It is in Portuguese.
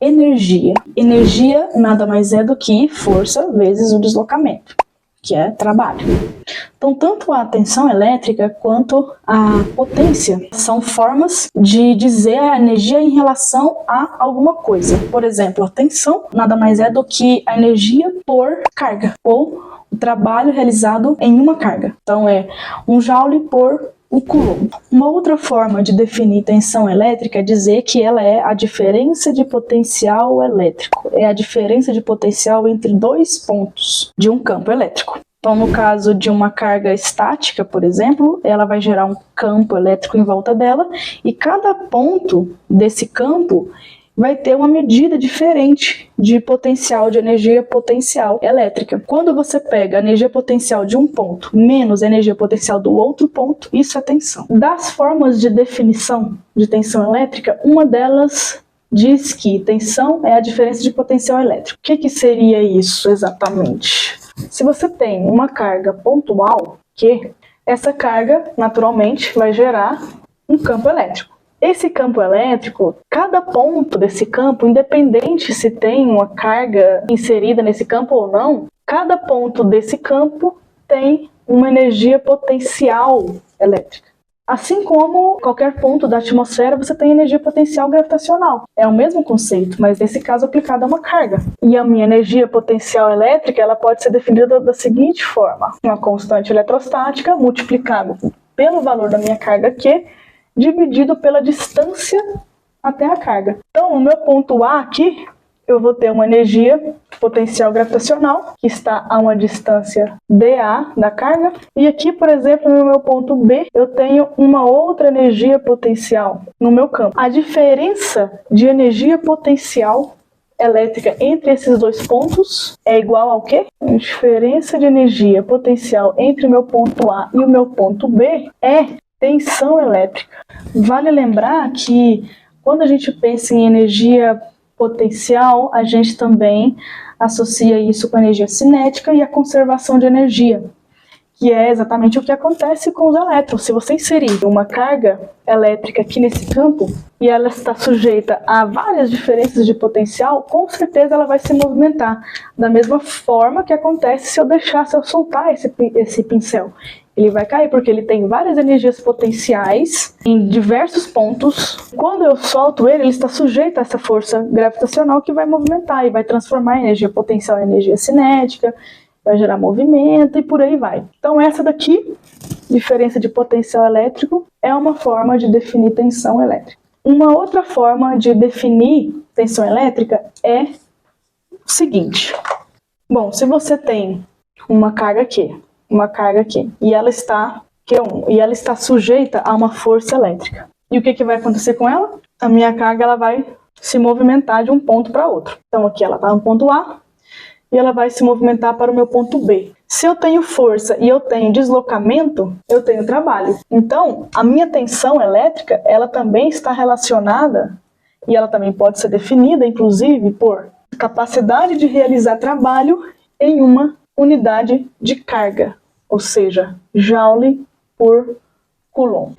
energia. Energia nada mais é do que força vezes o deslocamento, que é trabalho. Então, tanto a tensão elétrica quanto a potência são formas de dizer a energia em relação a alguma coisa. Por exemplo, a tensão nada mais é do que a energia por carga, ou o trabalho realizado em uma carga. Então, é 1 joule por 1 coulomb. Uma outra forma de definir tensão elétrica é dizer que ela é a diferença de potencial elétrico. É a diferença de potencial entre 2 pontos de um campo elétrico. Então, no caso de uma carga estática, por exemplo, ela vai gerar um campo elétrico em volta dela e cada ponto desse campo vai ter uma medida diferente de potencial, de energia potencial elétrica. Quando você pega a energia potencial de um ponto menos a energia potencial do outro ponto, isso é tensão. Das formas de definição de tensão elétrica, uma delas diz que tensão é a diferença de potencial elétrico. O que seria isso exatamente? Se você tem uma carga pontual, essa carga naturalmente vai gerar um campo elétrico. Esse campo elétrico, cada ponto desse campo, independente se tem uma carga inserida nesse campo ou não, cada ponto desse campo tem uma energia potencial elétrica. Assim como qualquer ponto da atmosfera, você tem energia potencial gravitacional. É o mesmo conceito, mas nesse caso aplicado a uma carga. E a minha energia potencial elétrica, ela pode ser definida da seguinte forma: uma constante eletrostática multiplicada pelo valor da minha carga Q, dividido pela distância até a carga. Então, no meu ponto A aqui, eu vou ter uma energia potencial gravitacional, que está a uma distância dA da carga. E aqui, por exemplo, no meu ponto B, eu tenho uma outra energia potencial no meu campo. A diferença de energia potencial elétrica entre esses 2 pontos é igual ao quê? A diferença de energia potencial entre o meu ponto A e o meu ponto B é tensão elétrica. Vale lembrar que quando a gente pensa em energia potencial, a gente também associa isso com a energia cinética e a conservação de energia, que é exatamente o que acontece com os elétrons. Se você inserir uma carga elétrica aqui nesse campo e ela está sujeita a várias diferenças de potencial, com certeza ela vai se movimentar da mesma forma que acontece se eu soltar esse pincel. Ele vai cair porque ele tem várias energias potenciais em diversos pontos. Quando eu solto ele está sujeito a essa força gravitacional que vai movimentar e vai transformar a energia potencial em energia cinética, vai gerar movimento e por aí vai. Então essa daqui, diferença de potencial elétrico, é uma forma de definir tensão elétrica. Uma outra forma de definir tensão elétrica é o seguinte. Bom, se você tem uma carga aqui, e ela está Q1, e ela está sujeita a uma força elétrica. E o que vai acontecer com ela? A minha carga ela vai se movimentar de um ponto para outro. Então aqui ela está no ponto A, e ela vai se movimentar para o meu ponto B. Se eu tenho força e eu tenho deslocamento, eu tenho trabalho. Então, a minha tensão elétrica, ela também está relacionada, e ela também pode ser definida, inclusive, por capacidade de realizar trabalho em uma unidade de carga, ou seja, joule por coulomb.